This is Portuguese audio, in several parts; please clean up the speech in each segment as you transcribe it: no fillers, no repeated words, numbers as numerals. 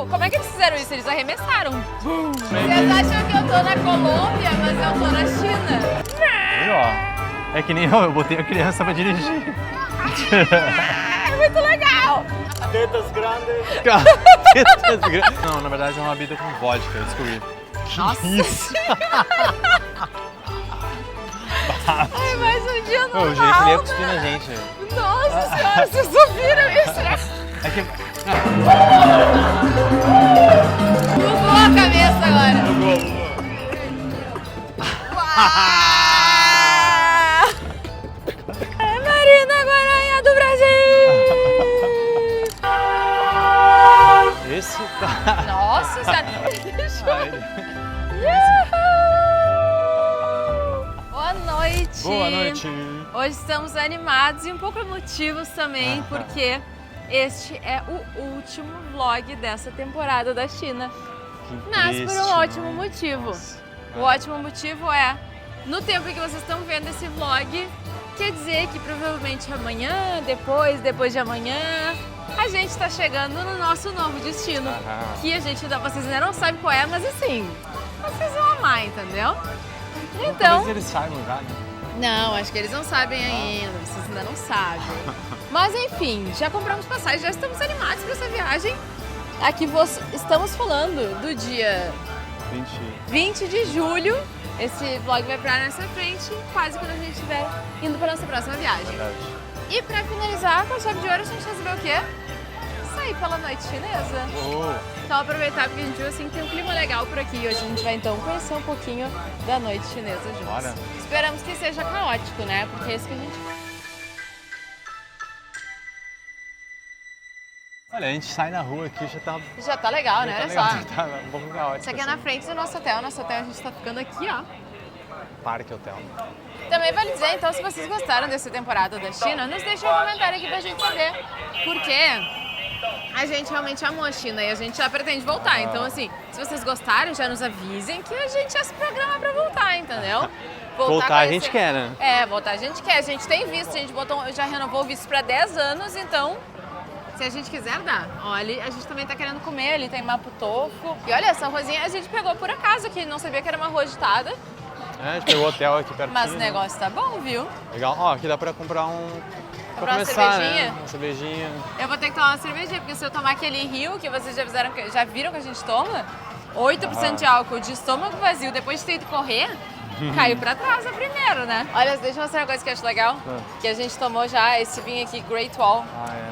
viu? Como é que eles fizeram isso? Eles arremessaram. Vocês acham que eu tô na Colômbia, mas eu tô na China? Aí, ó. É que nem eu botei a criança pra dirigir. É muito legal. Tetas grandes. Tetas grandes. Não, na verdade é uma bebida com vodka, eu descobri. Nossa. Isso. Ai, mais um dia normal. O jeito ele ia cuspir na gente. Nossa senhora, vocês ouviram isso, né? É que... Bugou a cabeça agora. É Marina Guaranha do Brasil. Esse tá... Nossa senhora. Boa noite. Boa noite. Hoje estamos animados e um pouco emotivos também, porque este é o último vlog dessa temporada da China. Mas por um ótimo motivo. Nossa. O ótimo motivo é, no tempo em que vocês estão vendo esse vlog, quer dizer que provavelmente amanhã, depois de amanhã, a gente está chegando no nosso novo destino. Que a gente ainda, vocês ainda não sabem qual é, mas assim, vocês vão amar, entendeu? Então... Talvez eles saibam já, né? Não, acho que eles não sabem ainda, vocês ainda não sabem. Mas enfim, já compramos passagem, já estamos animados para essa viagem. Aqui estamos falando do dia 20 de julho. Esse vlog vai pra nessa frente, quase quando a gente estiver indo para nossa próxima viagem. Verdade. E para finalizar, com a chave de ouro, a gente recebeu o quê? Sair pela noite chinesa. Então aproveitar porque a gente viu assim que tem um clima legal por aqui. Hoje a gente vai então conhecer um pouquinho da noite chinesa juntos. Bora. Esperamos que seja caótico, né? Porque é isso que a gente... Olha, a gente sai na rua aqui, Já tá legal, né? tá Olha legal, só. tá um pouco caótico. Isso aqui é na frente do nosso hotel. Nosso hotel a gente tá ficando aqui, ó. Parque Hotel. Também vale dizer, então, se vocês gostaram dessa temporada da China, nos deixem um comentário aqui pra gente saber. Porque a gente realmente amou a China e a gente já pretende voltar. Então, assim, se vocês gostaram, já nos avisem que a gente já se programa pra voltar, entendeu? Voltar a gente quer, né? É, voltar a gente quer. A gente tem visto, a gente já renovou o visto pra 10 anos, então... Se a gente quiser, dá. Olha, a gente também tá querendo comer, ali tem Mapo Tofu. E olha, essa ruazinha a gente pegou por acaso aqui, não sabia que era uma rua agitada. É, a gente pegou o hotel aqui pertinho. Mas o negócio tá bom, viu? Legal. Ó, aqui dá pra comprar Comprar uma começar, cervejinha? né? Uma cervejinha. Eu vou ter que tomar uma cervejinha, porque se eu tomar aquele Rio, que vocês já viram que a gente toma, 8% de álcool de estômago vazio, depois de ter ido correr, caiu pra trás a primeiro, né? Olha, deixa eu mostrar uma coisa que eu acho legal, que a gente tomou já, esse vinho aqui, Great Wall.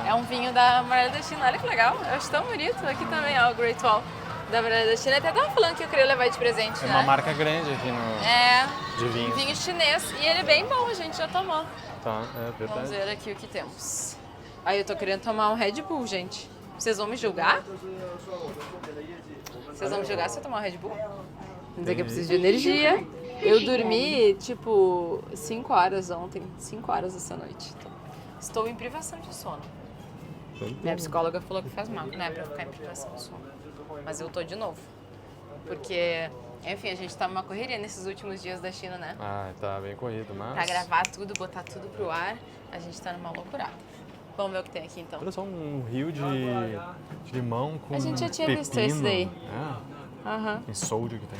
É um vinho da Muralha da China, olha que legal, eu acho tão bonito. Aqui também, ó, o Great Wall da Muralha da China. Até tava falando que eu queria levar de presente, É né? uma marca grande aqui de vinho. Vinho chinês, e ele é bem bom, a gente já tomou. Tá, é verdade. Vamos ver aqui o que temos. Aí eu tô querendo tomar um Red Bull, gente. Vocês vão me julgar? Vocês vão me julgar se eu tomar um Red Bull? Não dizer que eu preciso de energia. Eu dormi, tipo, 5 horas ontem. 5 horas essa noite. Então, estou em privação de sono. Minha psicóloga falou que faz mal, né? Pra ficar em privação de sono. Mas eu tô de novo. Porque, enfim, a gente tá numa correria nesses últimos dias da China, né? Ah, tá bem corrido, mas... Pra gravar tudo, botar tudo pro ar, a gente tá numa loucurada. Vamos ver o que tem aqui, então. Olha só um rio de limão com A gente já tinha pepino. visto esse daí. É, Aham. tem soju que tem.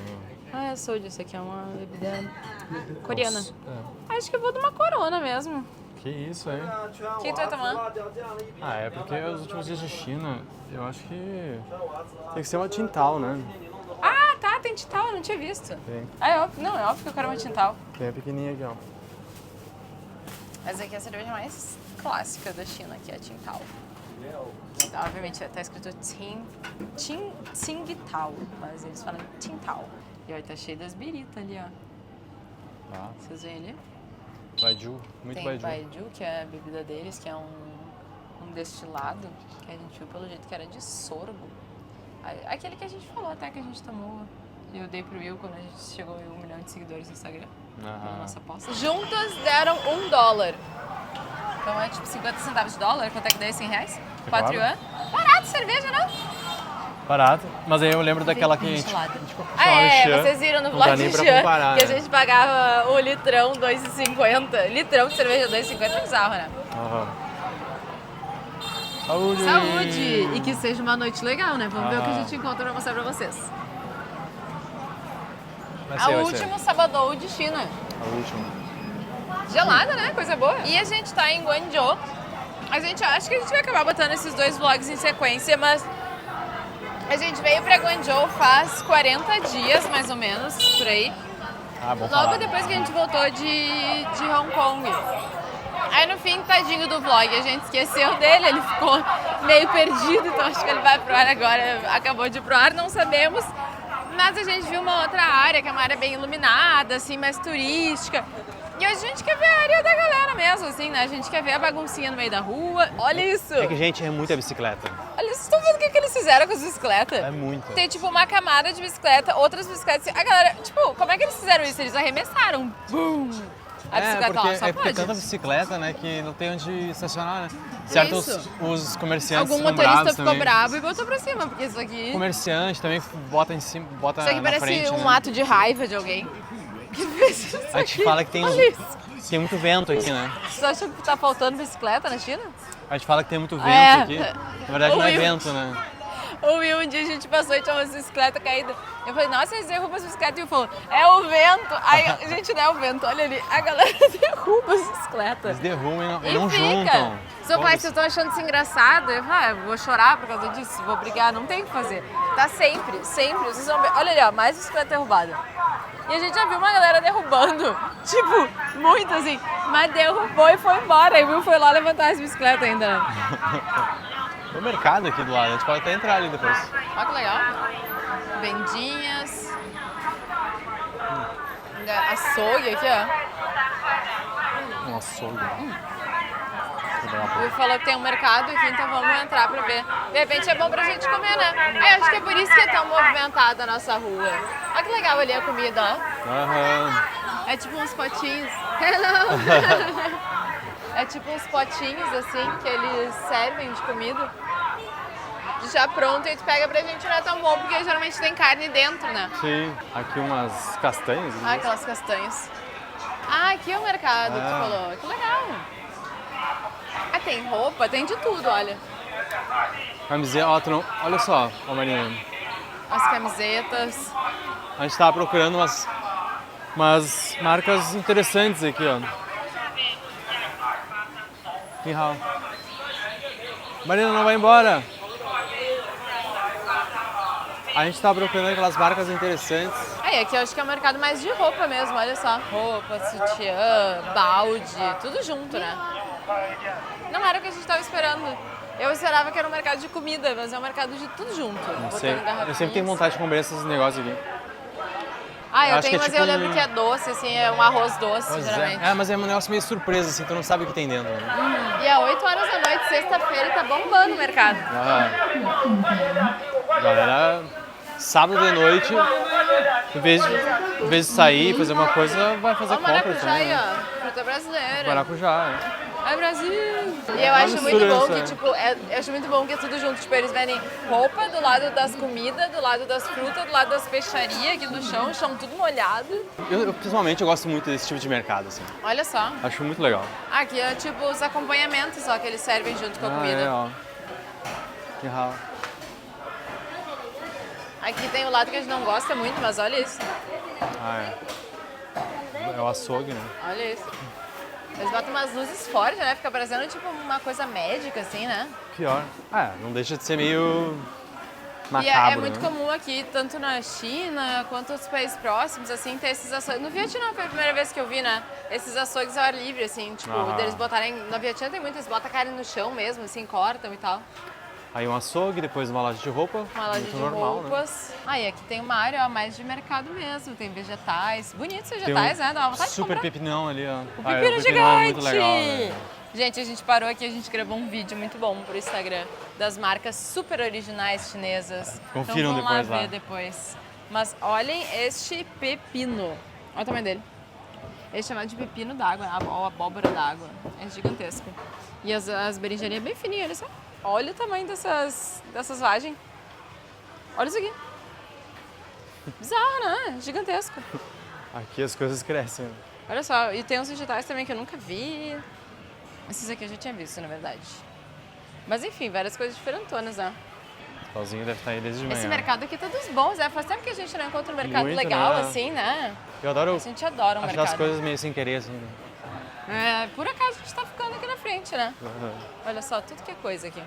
Ah, eu sou disso aqui, é uma bebida coreana. Nossa, Acho que eu vou de uma corona mesmo. Que isso, hein? O que tu vai tomar? Ah, é porque os últimos dias de China, eu acho que tem que ser uma Tintal, né? Ah, tá, tem Tintal, eu não tinha visto. Tem. Ah, é óbvio, não, é óbvio que eu quero uma Tintal. Tem a pequenininha aqui, ó. Essa aqui é a cerveja mais clássica da China, que é a Tintal. Então, obviamente, tá escrito Tsingtao, mas eles falam Tintal. E olha, tá cheio das biritas ali, ó. Tá. Vocês veem ali? Baijiu, muito Tem baijiu. Baijiu, que é a bebida deles, que é um destilado, que a gente viu pelo jeito que era de sorgo. Aquele que a gente falou até que a gente tomou. Eu dei pro Will quando a gente chegou a 1 milhão de seguidores no Instagram. Na nossa aposta. Juntas deram $1. Então é tipo 50 centavos de dólar. Quanto é que dá? 100 reais? 4 yuan? Barato, cerveja, não? Barato. Mas aí eu lembro daquela que a gente... Vocês viram no vlog de Jean, que a gente pagava o litrão R$2,50. Litrão de cerveja R$2,50 é bizarro, né? Saúde! Saúde! E que seja uma noite legal, né? Vamos ver o que a gente encontra pra mostrar pra vocês. Vai O ser. último Sabadão de China. A última. Gelada, né? Coisa boa. E a gente tá em Guangzhou. A gente acha que a gente vai acabar botando esses 2 vlogs em sequência, mas a gente veio pra Guangzhou faz 40 dias, mais ou menos, por aí. Ah, bom Logo falar. depois que a gente voltou de Hong Kong. Aí no fim, tadinho do vlog, a gente esqueceu dele, ele ficou meio perdido, então acho que ele vai pro ar agora, acabou de ir pro ar, não sabemos. Mas a gente viu uma outra área, que é uma área bem iluminada, assim, mais turística. E hoje a gente quer ver a área da galera mesmo, assim, né? A gente quer ver a baguncinha no meio da rua. Olha isso! É que, gente, é muita bicicleta. Olha, vocês estão vendo o que eles fizeram com as bicicletas? É muita. Tem, tipo, uma camada de bicicleta, outras bicicletas. A galera, tipo, como é que eles fizeram isso? Eles arremessaram. Bum! A bicicleta porque, lá, só porque pode. tanta bicicleta, né, que não tem onde estacionar, né? Certo, Isso. os comerciantes Algum ficam motorista bravos ficou também. bravo e botou pra cima, porque isso aqui... Comerciante também bota em cima, bota Isso aqui na parece frente, um né? ato de raiva de alguém. Que fez isso A gente aqui? fala que tem, Olha isso. tem muito vento aqui, né? Vocês acham que tá faltando bicicleta na China? A gente fala que tem muito vento É. aqui. Na verdade não é Will. vento, né? O Will, um dia a gente passou e tinha uma bicicleta caída. Eu falei, nossa, eles derrubam as bicicletas. E o Will falou, é o vento. Aí, gente, não é o vento, olha ali. A galera derruba as bicicletas. Eles derrubam e E não fica. juntam. Seu pai, se eu tô achando isso engraçado, eu falo, eu vou chorar por causa disso, vou brigar, não tem o que fazer. Tá sempre, sempre. Vocês vão ver. Olha ali, ó, mais bicicleta derrubada. E a gente já viu uma galera derrubando, tipo, muito assim, mas derrubou e foi embora. E o Will foi lá levantar as bicicletas ainda. Tem um mercado aqui do lado, a gente pode até entrar ali depois. Olha que legal. Vendinhas. Açougue aqui, ó. Um açougue. O Will falou que tem um mercado aqui, então vamos entrar pra ver. De repente é bom pra gente comer, né? Aí acho que é por isso que é tão movimentada a nossa rua. Olha que legal ali a comida, ó. Aham. É tipo uns potinhos. Hello! É tipo uns potinhos assim que eles servem de comida. Já pronto e tu pega pra gente, não é tão bom porque geralmente tem carne dentro, né? Sim. Aqui umas castanhas. Ah, aquelas castanhas. Ah, aqui é o mercado que tu falou. Que legal. Ah, tem roupa, tem de tudo, olha. Camiseta, ó, tu não... Olha só, ó, Marina. As camisetas. A gente tava procurando umas marcas interessantes aqui, ó. Ni hao. Marina, não vai embora. A gente tava procurando aquelas marcas interessantes. Aí, aqui eu acho que é o mercado mais de roupa mesmo, olha só. Roupa, sutiã, balde, tudo junto, né? Não era o que a gente tava esperando. Eu esperava que era um mercado de comida, mas é um mercado de tudo junto. Não Botando sei. Eu garrafinhas. sempre tenho vontade de comer esses negócios aqui. Ah, eu acho tenho, que é mas tipo eu lembro um- que é doce, assim, é um arroz doce, Pois geralmente. é, mas é um negócio meio surpresa, assim, tu não sabe o que tem dentro. Né? E é 8 horas da noite, sexta-feira, tá bombando o mercado. Galera, sábado de noite, em vez de sair, fazer uma coisa, vai fazer Ó, o compras maracujá também. aí, Né? ó. Fruta brasileira. Maracujá, né? É Brasil! E eu acho muito mistura bom isso, que, é. tipo, eu acho muito bom que é tudo junto. Tipo, eles vendem roupa do lado das comidas, do lado das frutas, do lado das peixarias aqui do chão, o chão tudo molhado. Eu, pessoalmente, eu gosto muito desse tipo de mercado, assim. Olha só. Acho muito legal. Aqui é tipo os acompanhamentos, ó, que eles servem junto com a comida. É, ó. Ni hao. Aqui tem o lado que a gente não gosta muito, mas olha isso. Ah, é. É o açougue, né? Olha isso. Eles botam umas luzes fortes, né? Fica parecendo tipo uma coisa médica, assim, né? Pior. Ah, não deixa de ser meio E macabro, é muito né? comum aqui, tanto na China quanto nos países próximos, assim, ter esses açougues. No Vietnã foi a primeira vez que eu vi, né? Esses açougues ao ar livre, assim, tipo, Aham. deles botarem. No Vietnã tem muito, eles botam a carne no chão mesmo, assim, cortam e tal. Aí um açougue, depois uma loja de roupa. Uma loja muito de normal, né? roupas. Ah, e aqui tem uma área ó, mais de mercado mesmo, tem vegetais. Bonitos Tem vegetais, um né? Dá uma vontade de super comprar. pepinão ali, ó. O Ah, pepino o gigante! é muito legal, né? Gente, a gente parou aqui, a gente gravou um vídeo muito bom pro Instagram das marcas super originais chinesas. Confiram então, vamos depois lá lá. ver depois. Mas olhem este pepino. Olha o tamanho dele. Ele é chamado de pepino d'água, ou abóbora d'água. É gigantesco. E as berinjelinhas bem fininhas, olha só. Olha o tamanho dessas vagens. Olha isso aqui. Bizarro, né? Gigantesco. Aqui as coisas crescem. né? Olha só, e tem uns vegetais também que eu nunca vi. Esses aqui eu já tinha visto, na verdade. Mas enfim, várias coisas diferentonas, né? O Pauzinho deve estar aí desde de manhã. Esse mercado aqui tá dos bons, né? Faz tempo que a gente não encontra um mercado Muito, legal, né? assim, né? Eu adoro A gente adora um achar mercado. as coisas meio sem querer, assim. Né? Por acaso a gente tá ficando aqui na frente, né? Uhum. Olha só, tudo que é coisa aqui.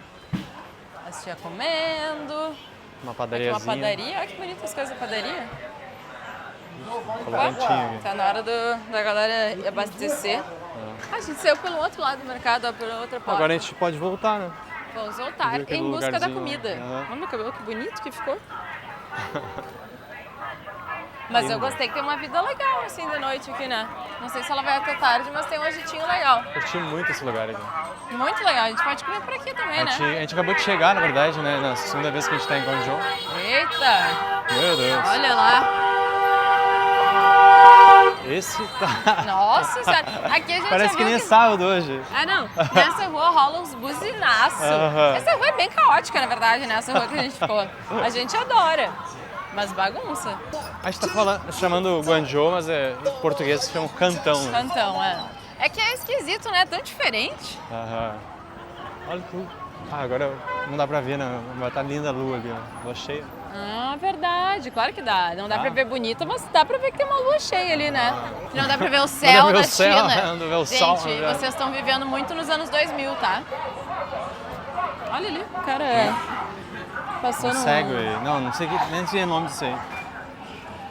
As tia comendo. Uma Aqui uma padariazinha. padaria. Olha que bonitas as coisas da padaria. Colorantinho aqui. Tá na hora da galera abastecer. A gente saiu pelo outro lado do mercado, ó, pela outra porta. Agora a gente pode voltar, né? Vamos voltar Viu aquele em busca da lugarzinho? comida. Aham. Olha meu cabelo, que bonito que ficou. Mas eu gostei que tem uma vida legal assim de noite aqui, né? Não sei se ela vai até tarde, mas tem um agitinho legal. Curti muito esse lugar aqui. Muito legal, a gente pode comer por aqui também, A né? gente acabou de chegar, na verdade, né? Na segunda vez que a gente tá em Guangzhou. Eita! Meu Deus. Olha lá! Esse tá... Nossa senhora! Aqui a gente Parece já que viu nem sábado hoje. Ah, não. Nessa rua rola uns buzinaços. Aham. Essa rua é bem caótica, na verdade, né? Essa rua que a gente ficou. A gente adora. Mas bagunça. A gente tá chamando Guangzhou, mas em português se chama Cantão. Né? Cantão, é. É que é esquisito, né? Tão diferente. Aham. Olha que... agora não dá pra ver, né? Vai estar linda a lua ali, ó. Lua cheia. Ah, verdade. Claro que dá. Não dá pra ver bonita, mas dá pra ver que tem uma lua cheia ali, né? Não dá pra ver o céu ver da o céu, China. não dá pra ver o Gente, sol, né? vocês estão vivendo muito nos anos 2000, tá? Olha ali, o cara passou no... Segway. Não sei nem sei o nome disso aí.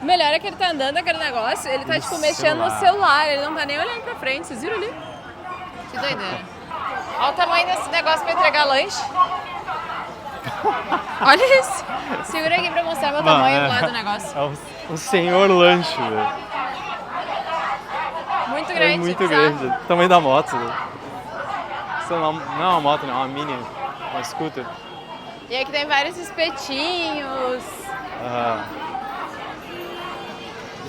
O melhor é que ele tá andando aquele negócio, ele tá, tipo, mexendo no celular, ele não tá nem olhando pra frente, vocês viram ali? Que doideira. Olha o tamanho desse negócio pra entregar lanche. Olha isso. Segura aqui pra mostrar meu tamanho lá do negócio. É o senhor lanche, velho. Muito grande. É muito bizarro. grande. O tamanho da moto, velho. Isso não é uma moto, não. É uma mini. Uma scooter. E aqui tem vários espetinhos.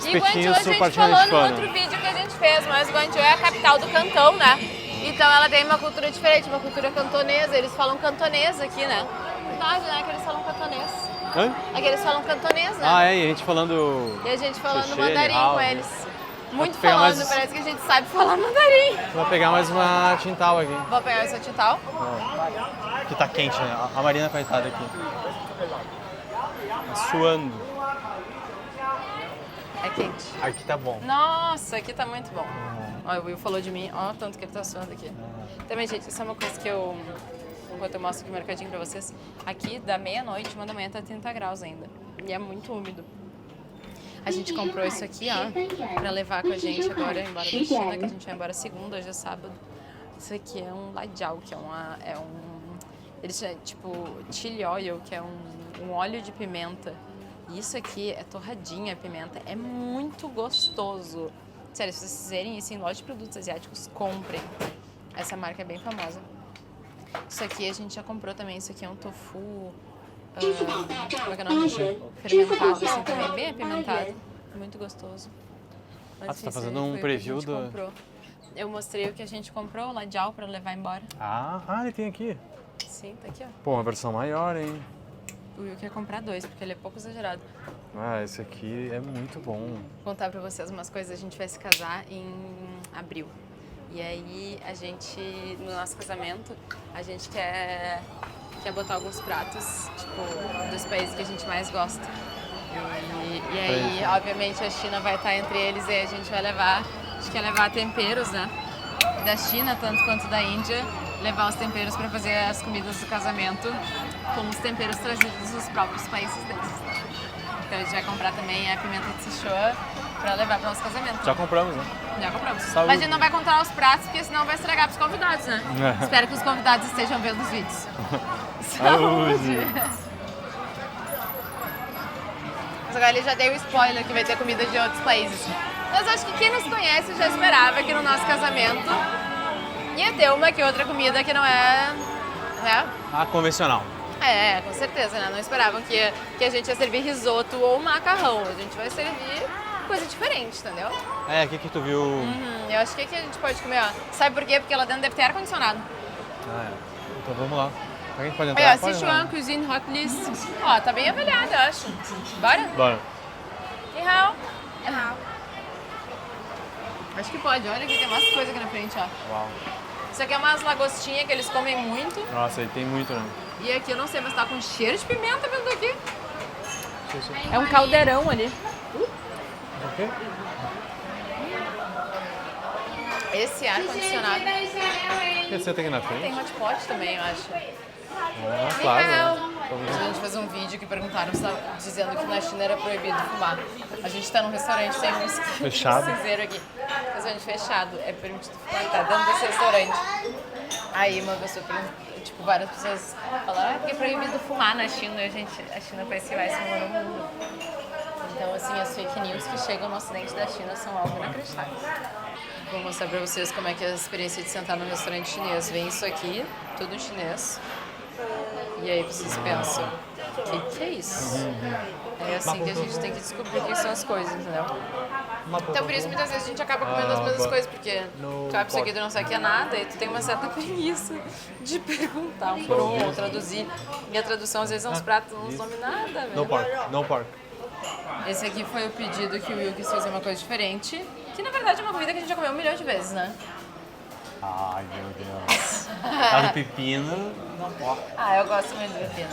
E Guangzhou a gente falou no outro vídeo que a gente fez, mas Guangzhou é a capital do Cantão, né? Então ela tem uma cultura diferente, uma cultura cantonesa. Eles falam cantonês aqui, né? Verdade, né? Que eles falam cantonês. Hã? É que eles falam cantonês, né? Ah, é, e a gente falando... E a gente falando Xuxê, mandarim Nihao, com né? eles. Muito pegar falando, mais- parece que a gente sabe falar mandarim. Vou pegar mais uma Tintal aqui. Vou pegar esse tintal. Que tá quente, né? A Marina, coitada, aqui. Tá suando. É quente. Aqui tá bom. Nossa, aqui tá muito bom. Ó, o Will falou de mim, ó, tanto que ele tá suando aqui. Também, gente, isso é uma coisa que eu... Enquanto eu mostro aqui o mercadinho pra vocês. Aqui, da meia-noite, 1h tá 30 graus ainda. E é muito úmido. A gente comprou isso aqui, ó, pra levar com a gente agora embora da China, que a gente vai embora segunda, hoje é sábado. Isso aqui é um ladiao, que é um eles chamam, tipo, chili oil, que é um óleo de pimenta. E isso aqui é torradinha a pimenta, é muito gostoso. Sério, se vocês verem isso em loja de produtos asiáticos, comprem. Essa marca é bem famosa. Isso aqui a gente já comprou também, isso aqui é um tofu... como é que é o nome? Fermentado, assim, também bem apimentado. Muito gostoso. Mas você tá isso fazendo aí um foi o que preview a gente do- comprou. Eu mostrei o que a gente comprou, o ladiao, pra levar embora. Ah, ele tem aqui. Sim, tá aqui, ó. Pô, uma versão maior, hein? O Will quer comprar 2, porque ele é pouco exagerado. Ah, esse aqui é muito bom. Vou contar pra vocês umas coisas. A gente vai se casar em abril. E aí, a gente, no nosso casamento, a gente quer botar alguns pratos, tipo, dos países que a gente mais gosta. E aí, obviamente, a China vai estar entre eles e a gente vai levar, a gente quer levar temperos, né? Da China, tanto quanto da Índia, levar os temperos para fazer as comidas do casamento com os temperos trazidos dos próprios países deles. Então a gente vai comprar também a pimenta de Sichuan para levar para o nosso casamento. Já compramos, né? Já compramos. Saúde. Mas a gente não vai contar os pratos, porque senão vai estragar para os convidados, né? Espero que os convidados estejam vendo os vídeos. Saúde! Mas agora ele já deu spoiler que vai ter comida de outros países. Mas acho que quem nos conhece já esperava que no nosso casamento ia ter uma que outra comida que não é... né? Ah, convencional. É, com certeza, né? Não esperavam que a gente ia servir risoto ou macarrão. A gente vai servir coisa diferente, entendeu? É, o que tu viu? Eu acho que aqui a gente pode comer, ó. Sabe por quê? Porque lá dentro deve ter ar-condicionado. Ah, é. Então vamos lá. A gente pode entrar? Olha, Pode Sichuan entrar. Cuisine Hot List. Ó, tá bem avaliado, eu acho. Bora? Bora. Ni hao. Ni hao. Acho que pode. Olha aqui, tem umas coisas aqui na frente, ó. Uau. Isso aqui é umas lagostinhas que eles comem muito. Nossa, aí tem muito, né? E aqui eu não sei, mas tá com cheiro de pimenta vindo daqui. É um caldeirão ali. O quê? Esse ar-condicionado. O que você tem aqui na frente? Tem hot pot também, eu acho. Ah, claro. Né? A gente fez um vídeo que perguntaram dizendo que na China era proibido fumar. A gente tá num restaurante, tem um Fechado? cinzeiro aqui. Restaurante fechado, é permitido fumar, tá dentro desse restaurante. Aí uma pessoa perguntou, tipo, várias pessoas falaram, porque é proibido fumar na China. E a China parece que vai se no mundo. Então, assim, as fake news que chegam no ocidente da China são algo inacreditável. Vou mostrar pra vocês como é que é a experiência de sentar num restaurante chinês. Vem isso aqui, tudo em chinês. E aí vocês pensam, o que é isso? É assim que a gente tem que descobrir o que são as coisas, entendeu? Então por isso muitas vezes a gente acaba comendo as mesmas coisas, porque tu sabe isso aqui tu não sabe que é nada, e tu tem uma certa preguiça de perguntar um por um, ou traduzir. E a tradução às vezes é uns pratos, não nos nome nada, velho. No pork, no pork. Esse aqui foi o pedido que o Will quis fazer uma coisa diferente, que na verdade é uma comida que a gente já comeu 1 milhão de vezes, né? Ai, meu Deus. Tá do pepino, não pork. Ah, eu gosto muito de pepino.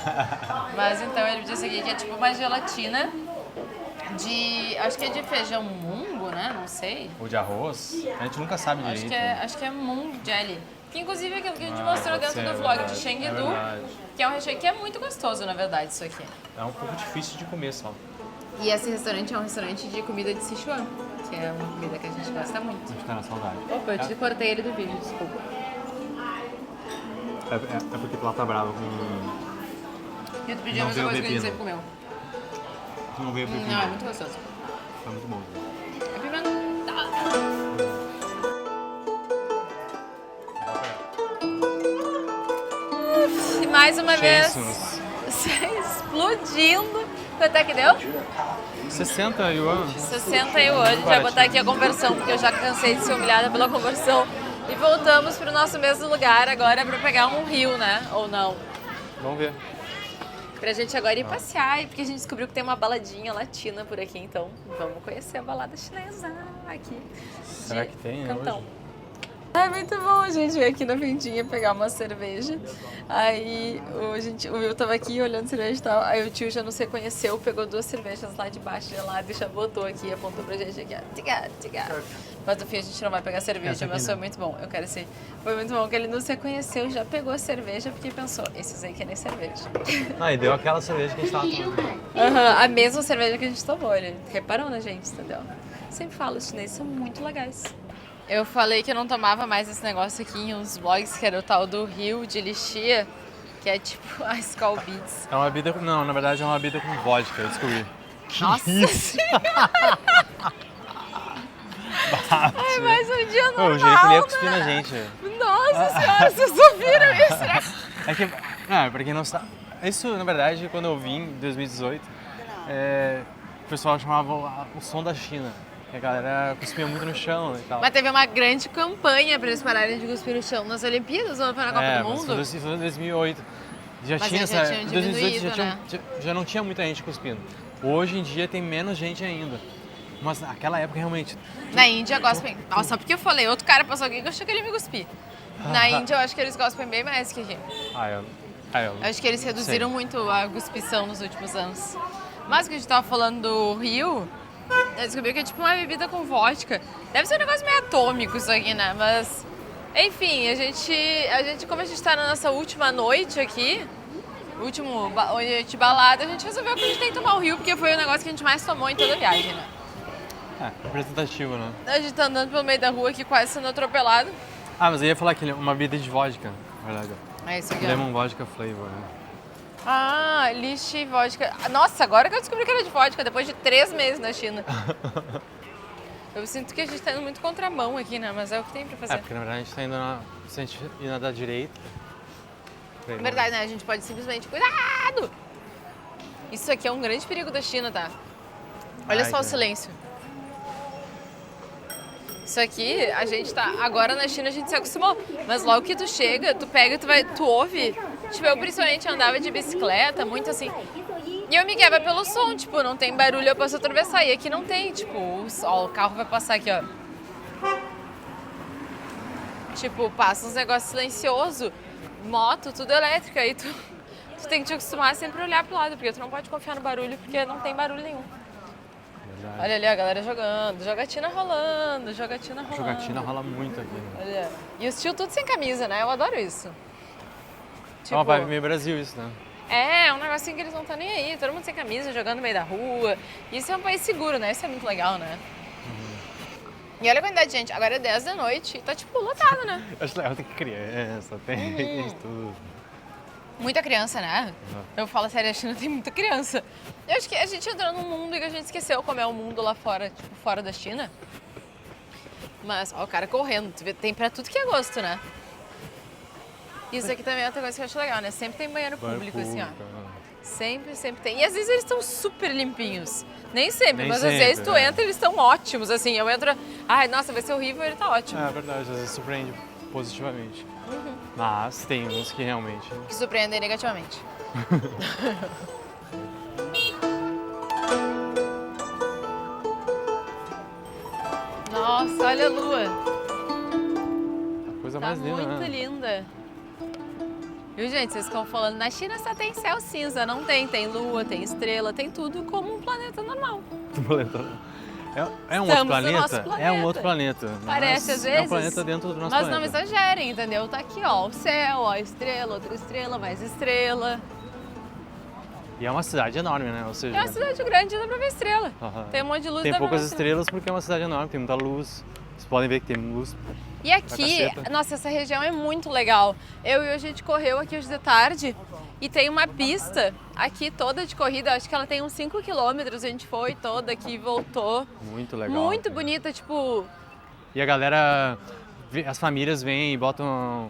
Mas então ele disse aqui que é tipo uma gelatina de... acho que é de feijão mungo, né? Não sei. Ou de arroz. A gente nunca sabe direito. Acho que é mungo jelly. Que inclusive é aquilo que a gente mostrou dentro do vlog de Chengdu. Que é um recheio que é muito gostoso, na verdade, isso aqui. É um pouco difícil de comer só. E esse restaurante é um restaurante de comida de Sichuan, que é uma comida que a gente gosta muito. A gente tá na saudade. Opa, eu te cortei ele do vídeo, desculpa. É porque tu lá tá bravo com... E tu pediu a mesma coisa que a gente sempre comeu. Tu não veio pepino. Não, é muito gostoso. É muito bom. É pimenta. E mais uma vez, explodindo. Quanto é que deu? 60 yuan. 60 yuan. A gente vai botar aqui a conversão, porque eu já cansei de ser humilhada pela conversão. E voltamos pro nosso mesmo lugar agora pra pegar um rio, né? Ou não? Vamos ver. Pra gente agora ir passear, porque a gente descobriu que tem uma baladinha latina por aqui, então vamos conhecer a balada chinesa aqui. Será que tem Cantão. hoje? É muito bom a gente vir aqui na vendinha pegar uma cerveja. Aí o Will tava aqui olhando cerveja e tal. Aí o tio já nos reconheceu, pegou 2 cervejas lá de baixo gelado e já botou aqui e apontou pra gente aqui, ó. Tiga. Mas no fim a gente não vai pegar cerveja, mas foi muito bom. Eu quero esse. Foi muito bom que ele nos reconheceu, já pegou a cerveja, porque pensou, esses aí que nem cerveja. Ah, e deu aquela cerveja que a gente tava tomando. A mesma cerveja que a gente tomou, ele reparou na gente, entendeu? Sempre falo, os chineses são muito legais. Eu falei que eu não tomava mais esse negócio aqui em uns blogs, que era o tal do Rio de Lixia, que é tipo a Skol Beats. É uma bebida com... Não, na verdade é uma bebida com vodka, eu descobri. Nossa Senhora! Ai, mais um dia normal, O jeito ele ia cuspir né? na gente. Nossa Senhora, vocês ouviram isso? É que... pra quem não sabe... Isso, na verdade, quando eu vim em 2018, o pessoal chamava o som da China. Que a galera cuspia muito no chão e tal. Mas teve uma grande campanha para eles pararem de cuspir no chão nas Olimpíadas ou foi na Copa do Mundo? Mas foi em 2008. Já Mas tinha eles já essa... tinham Em 2018 diminuído, né? já não tinha muita gente cuspindo. Hoje em dia tem menos gente ainda. Mas naquela época realmente... Na Índia gospem. Nossa, só porque eu falei, outro cara passou aqui que eu achei que ele ia me cuspir. Na Índia eu acho que eles gospem bem mais que aqui. Eu acho que eles reduziram muito a cuspição nos últimos anos. Mas que a gente tava falando do Rio, eu descobri que é tipo uma bebida com vodka. Deve ser um negócio meio atômico isso aqui, né? Mas, enfim, a gente como a gente tá na nossa última noite aqui, último noite de balada, a gente resolveu que a gente tem que tomar o Rio, porque foi o negócio que a gente mais tomou em toda a viagem, né? Representativo, né? A gente tá andando pelo meio da rua aqui, quase sendo atropelado. Mas eu ia falar que uma bebida de vodka, na verdade. É isso aqui, ó. Lemon vodka flavor, né? Lychee vodka. Nossa, agora que eu descobri que era de vodka, depois de 3 meses na China. Eu sinto que a gente tá indo muito contramão aqui, né? Mas é o que tem pra fazer. Porque na verdade a gente tá indo se a gente ir na da direita. É verdade, né? A gente pode simplesmente... Cuidado! Isso aqui é um grande perigo da China, tá? Olha só o silêncio. Isso aqui, a gente tá... Agora na China a gente se acostumou. Mas logo que tu chega, tu pega, tu ouve. Tipo, eu principalmente andava de bicicleta, muito assim. E eu me guiava pelo som, tipo, não tem barulho, eu posso atravessar. E aqui não tem, tipo, o carro vai passar aqui, ó. Tipo, passa uns negócios silenciosos, moto, tudo elétrica. Aí tu tem que te acostumar a sempre olhar pro lado, porque tu não pode confiar no barulho, porque não tem barulho nenhum. Verdade. Olha ali a galera jogando, jogatina rolando, jogatina rolando. Jogatina rola muito aqui, né? Olha. E os tio tudo sem camisa, né? Eu adoro isso. É uma vibe meio Brasil isso, né? É um negocinho que eles não estão nem aí, todo mundo sem camisa, jogando no meio da rua. Isso é um país seguro, né? Isso é muito legal, né? E olha a quantidade de gente, agora é 10 da noite e tá tipo lotado, né? Acho legal, tem criança, tem tudo. Muita criança, né? Eu falo sério, a China tem muita criança. Eu acho que a gente entrou num mundo que a gente esqueceu como é o mundo lá fora, tipo, fora da China. Mas, ó, o cara correndo, tu vê, tem pra tudo que é gosto, né? Isso aqui também é outra coisa que eu acho legal, né? Sempre tem banheiro público, assim, ó. Sempre tem. E às vezes eles estão super limpinhos. Nem sempre, mas às vezes tu entra e eles estão ótimos, assim. Eu entro, ai, nossa, vai ser horrível, ele tá ótimo. É verdade, às vezes surpreende positivamente. Mas tem uns que realmente... Que surpreendem negativamente. Nossa, olha a lua. A coisa Tá mais linda, muito né? linda. Viu, gente? Vocês ficam falando, na China só tem céu cinza. Não tem. Tem lua, tem estrela, tem tudo como um planeta normal. É um Estamos outro no planeta? nosso planeta. É um outro planeta. Parece, às É um vezes. planeta dentro do nosso Mas não planeta. exagerem, entendeu? Tá aqui, ó, o céu, ó, a estrela, outra estrela, mais estrela. E é uma cidade enorme, né? Ou seja, É uma cidade grande, dá pra ver estrela. aham. Tem um monte de luz, Tem dá pra poucas ver estrela. estrelas porque é uma cidade enorme, tem muita luz. Vocês podem ver que tem luz. E aqui, caceta. nossa, essa região é muito legal. Eu e a gente correu aqui hoje de tarde e tem uma pista aqui toda de corrida, acho que ela tem uns 5 quilômetros, a gente foi toda aqui e voltou. Muito legal. Muito bonita, tipo... E a galera, as famílias vêm e botam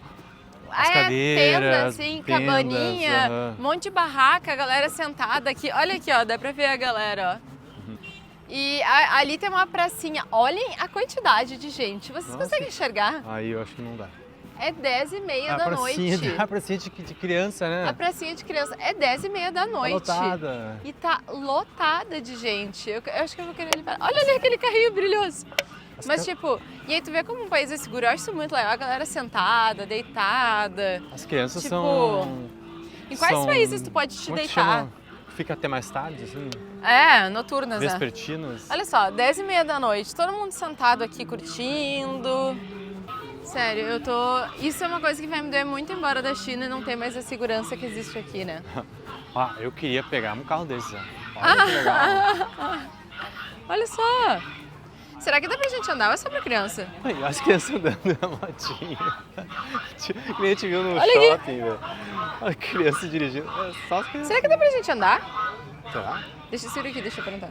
as tenda, cadeiras, assim, tendas, cabaninha, aham. um monte de barraca, a galera sentada aqui. Olha aqui, ó, dá pra ver a galera, ó. E ali tem uma pracinha. Olhem a quantidade de gente. Vocês Nossa. conseguem enxergar? Aí eu acho que não dá. É 10h30 da noite. A pracinha de criança, né? A pracinha de criança é 10h30 da noite. Tá lotada. E tá lotada de gente. Eu acho que eu vou querer ele. Olha ali aquele carrinho brilhoso. Mas tipo, e aí tu vê como um país é seguro. Eu acho isso muito legal. A galera sentada, deitada. As crianças Tipo, são... Em quais são- países tu pode te como é que deitar? chama? Fica até mais tarde, assim? É, noturnas, né? Vespertinas. Olha só, 10h30 da noite, todo mundo sentado aqui curtindo. Sério, eu tô... Isso é uma coisa que vai me doer muito embora da China e não ter mais a segurança que existe aqui, né? Ah, eu queria pegar um carro desses, ó. Olha que legal. Olha só! Será que dá pra gente andar ou é só pra criança? Ai, as crianças andando na motinha. Que nem a gente viu no Olha aqui. shopping, velho. A criança dirigindo. É só as crianças. Será que dá pra gente andar? Será? Deixa eu seguir aqui, deixa eu perguntar.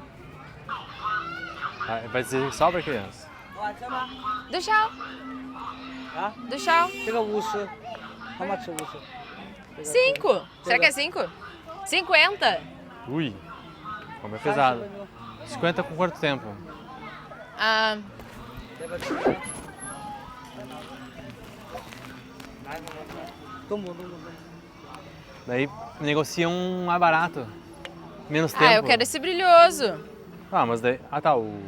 Ah, vai ser só pra criança. 多少？ 啊， 多少？ 这个50，how much 50？ 5. Será que é 5? 50. Ui, como é pesado. 50 com quanto tempo? Ah, 东东东东。 Daí negociam mais barato. Menos tempo. eu quero esse brilhoso. Ah, mas daí... Ah, tá, o...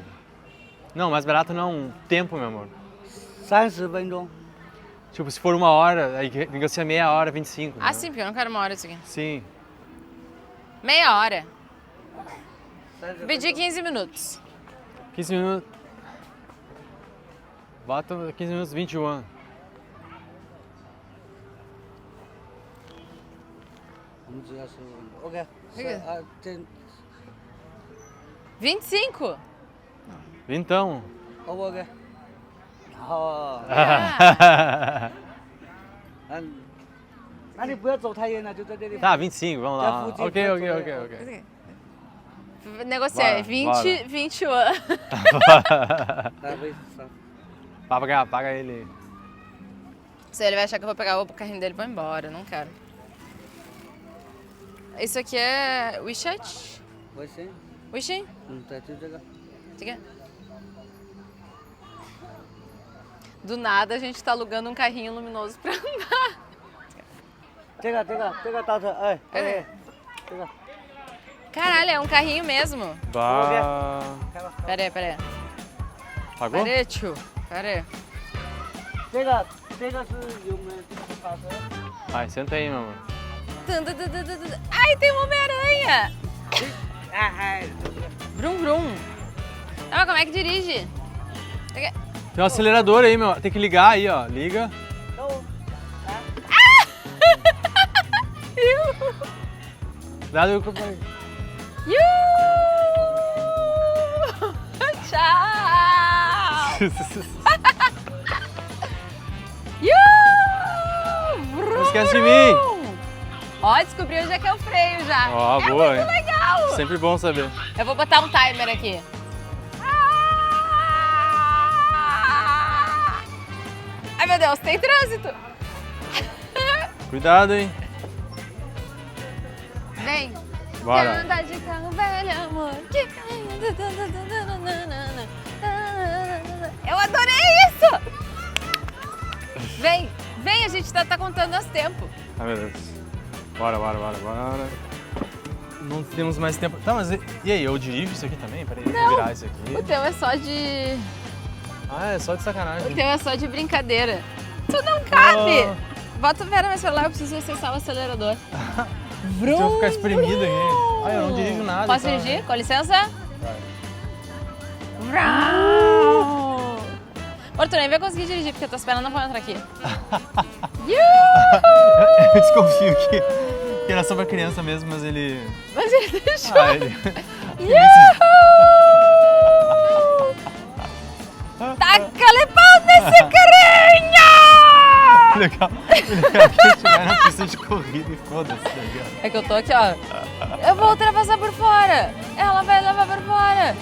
Não, mais barato não. Tempo, meu amor. 30分钟。 Tipo, se for 1 hora, aí negocia meia hora, 25. Ah, né? sim, porque eu não quero 1 hora isso aqui. Sim. Meia hora. 30 Pedi 15 minutos. 15 minutos. Bota 15 minutos, 20 yuan. OK。 这个啊，这 25? Então. OK。好， Ah, 嗯，那你不要走太远了，就在这里。 Tá, 25, vamos lá. Tá fudido, Ok, ok, tá ok, fudido. ok. negociar Bora, 20, bora. 20 yuan. Tá, vai, tá. Paga ele. Se ele vai achar que eu vou pegar o carrinho dele e vou embora, não quero. Isso aqui é WeChat? 微信， WeChat? 对，就这个。 Isso aqui. Do nada a gente tá alugando um carrinho luminoso pra andar. 这个倒车，哎， É. 哎，这个。 Caralho, é um carrinho mesmo. Bah. Pera aí. Pagou? Pera aí, tio. Pera aí. 这个这个是用的这个发车。 Vai, senta aí, meu amor. Ai, tem uma Homem-Aranha! É. Vrum, vrum. Ah, como é que dirige? Tem um acelerador aí, meu. Tem que ligar aí, ó. Liga. Đâu? Dá o que eu falei. Tchau! Não esquece de mim. Ó, descobri onde é que é o freio já. Ó, é boa, muito hein? legal. Sempre bom saber. Eu vou botar um timer aqui. Ai, meu Deus, tem trânsito. Cuidado, hein? Vem. Bora. Quero andar de carro velho, amor. Eu adorei isso! Vem, vem, a gente tá contando nosso tempo. Ai, meu Deus. Bora. Não temos mais tempo. Tá, mas e aí? Eu dirijo isso aqui também? Peraí, deixa eu virar isso aqui. O teu é só de... Ah, é só de sacanagem. O teu é só de brincadeira. Tu não cabe! Oh. Bota o Vera mais pra lá, eu preciso acessar o acelerador. Deixa eu ficar espremido aqui. Ai, eu não dirijo nada. Posso então. dirigir? Com licença? Vai. Vrau! Amor, tu nem vai conseguir dirigir, porque tuas pernas não vão entrar aqui. Eu desconfio que era só pra criança mesmo, mas ele... Mas ele deixou. Ah, ele... Taca-lhe pau nesse carinha! Legal. O legal é que a gente vai na pista de corrida e foda-se, tá ligado? É que eu tô aqui, ó. Eu vou ultrapassar por fora. Ela vai levar por fora.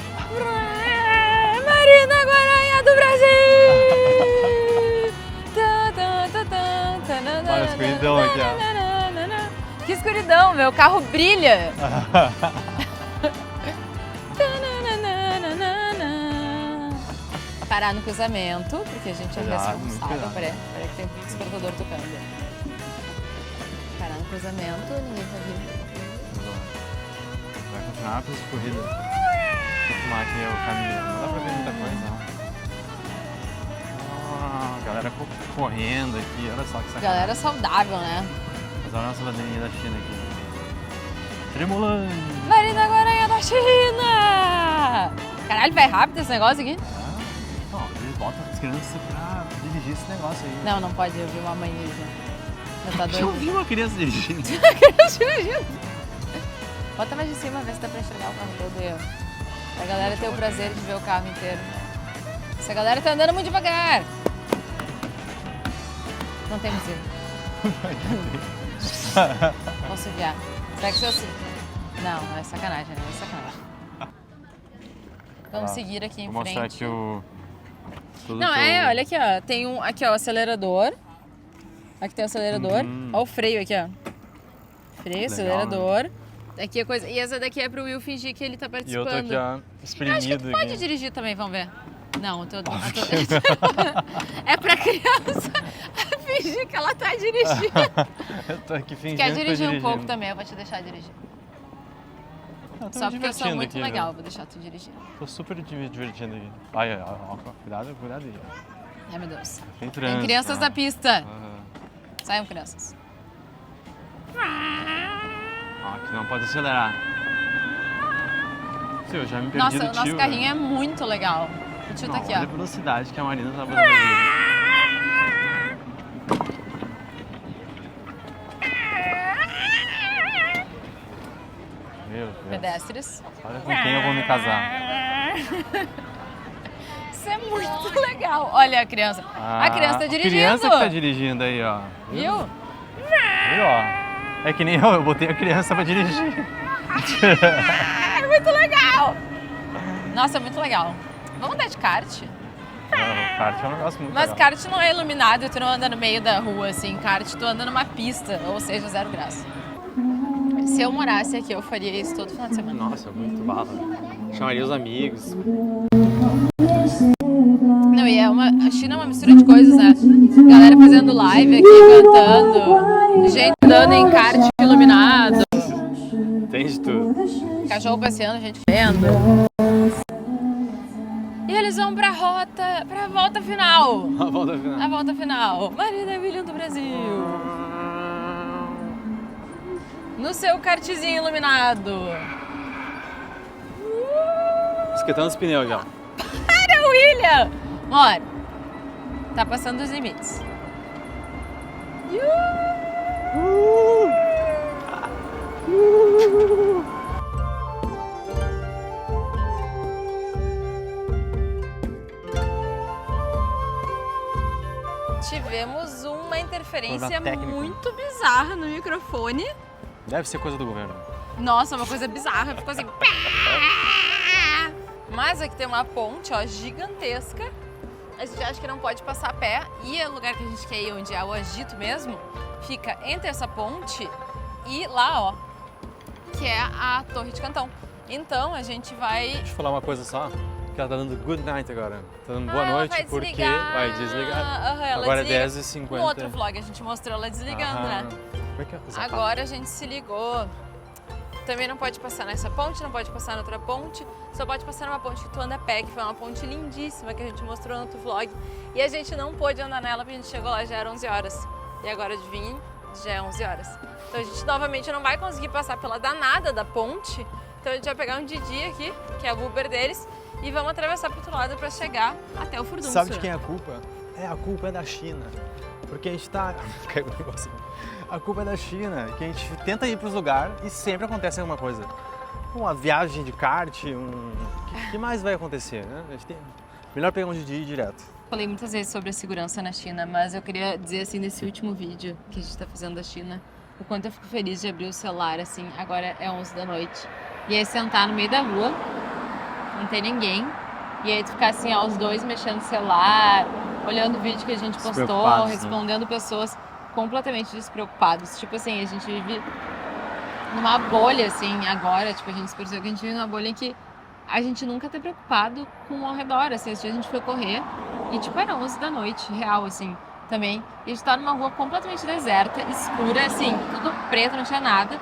Marina Guaranha do Brasil! Olha a escuridão aqui, ó. Que escuridão, meu carro brilha. Parar no cruzamento, porque a gente é Cuidado, muito responsável. cuidado. Peraí que tem um despertador tocando. Parar no cruzamento, ninguém tá vindo. Vai continuar a pista de corrida. Vou filmar aqui o caminho. Não dá pra ver muita coisa, não. A galera correndo aqui, olha só que sacanagem. Galera saudável, né? Mas olha a nossa bandeirinha da China aqui. Tremulando! Marina Guaranha da China! Caralho, vai rápido esse negócio aqui? Não, eles botam as crianças pra dirigir esse negócio aí. Não, não pode, eu vi uma mãe dirigindo. Eu tá Eu doido. vi uma criança dirigindo. Dirigindo. Bota mais de cima, vê se dá pra enxergar o carro todo aí, ó. Pra galera ter o prazer de ver o carro inteiro. Essa galera tá andando muito devagar. Não tem museu. Posso enviar. Será que se eu... Não, é sacanagem, né? É sacanagem. Vamos seguir aqui em Vou frente. mostrar aqui o... Não, olha aqui, ó. Tem um aqui, ó, o acelerador. Aqui tem o acelerador. Ó o freio aqui, ó. Freio, Legal, acelerador. Aqui é coisa. E essa daqui é pro Will fingir que ele tá E participando. eu tô aqui, ó, Eu espremido acho que tu pode aqui. dirigir também, vamos ver. Não, é pra criança fingir que ela tá dirigindo. Eu tô aqui fingindo Quer que tô dirigir um dirigindo. pouco também, eu vou te deixar dirigir. Eu tô Só me porque eu sou divertindo muito aqui, legal, viu? vou deixar tu dirigir. Tô super divertindo aqui. Ai, ó, cuidado aí. Ai, meu Deus. Tem trânsito. Tem crianças ó. na pista. Aham. Saiam, crianças. Ó, aqui não pode acelerar. Sim, eu já me perdi Nossa, do o nosso tio, carrinho né? é muito legal. O tio tá Não, aqui, olha a ó. velocidade que a Marina tá fazendo ali. Meu Deus. Pedestres. Olha com quem eu vou me casar. Isso é muito legal. Olha a criança. A criança tá dirigindo. A criança que tá dirigindo aí, ó. Viu? Aí, ó. É que nem eu botei a criança pra dirigir. É muito legal. Nossa, é muito legal. Vamos andar de kart? O kart é um negócio muito Mas legal. kart não é iluminado, tu não anda no meio da rua, assim. Kart, tu anda numa pista, ou seja, zero graça. Se eu morasse aqui, eu faria isso todo final de semana. Nossa, muito bala. Chamaria os amigos. Não, e a China é uma mistura de coisas, né? Galera fazendo live aqui, cantando, gente andando em kart iluminado, Tem de tudo. cachorro passeando, gente vendo. E eles vão pra volta final. A volta final. A volta final. Marina William do Brasil. No seu kartzinho iluminado. Esquentando os pneus já. Para, William! Amor, tá passando os limites. Tivemos uma interferência muito bizarra no microfone. Deve ser coisa do governo. Nossa, uma coisa bizarra. Ficou assim... Mas aqui tem uma ponte, ó, gigantesca. A gente acha que não pode passar a pé. E o lugar que a gente quer ir, onde é o Agito mesmo, fica entre essa ponte e lá, ó, que é a Torre de Cantão. Então a gente vai... Deixa eu falar uma coisa só, que ela tá dando good night agora. Tá dando boa noite vai porque desligar. vai desligar. Ela Agora desliga. é 10h50. No outro vlog a gente mostrou ela desligando, né? Como é que é? Agora a gente se ligou. Também não pode passar nessa ponte, não pode passar na outra ponte, só pode passar numa ponte que tu anda a pé, que foi uma ponte lindíssima que a gente mostrou no outro vlog. E a gente não pôde andar nela porque a gente chegou lá já era 11 horas. E agora, adivinhe, já é 11 horas. Então a gente novamente não vai conseguir passar pela danada da ponte. Então a gente vai pegar um Didi aqui, que é o Uber deles, e vamos atravessar pro outro lado para chegar até o Furdunço. Sabe de quem é a culpa? A culpa é da China. Porque a gente tá... Caiu o negócio. A culpa é da China, que a gente tenta ir pros lugares e sempre acontece alguma coisa. Uma viagem de kart, O que mais vai acontecer, né? A gente tem... Melhor pegar um Didi e ir direto. Falei muitas vezes sobre a segurança na China, mas eu queria dizer assim, nesse último vídeo que a gente tá fazendo da China, o quanto eu fico feliz de abrir o celular, assim, agora é 11 da noite. E aí sentar no meio da rua, não tem ninguém, e aí tu ficar assim, ó, os dois mexendo no celular, olhando o vídeo que a gente postou, respondendo pessoas completamente despreocupados. Tipo assim, a gente vive numa bolha, assim, agora, tipo, a gente percebeu que a gente vive numa bolha em que a gente nunca tá preocupado com o ao redor, assim, esse dia a gente foi correr e, tipo, era 11 da noite, real, assim, também, e a gente tá numa rua completamente deserta, escura, assim, tudo preto, não tinha nada.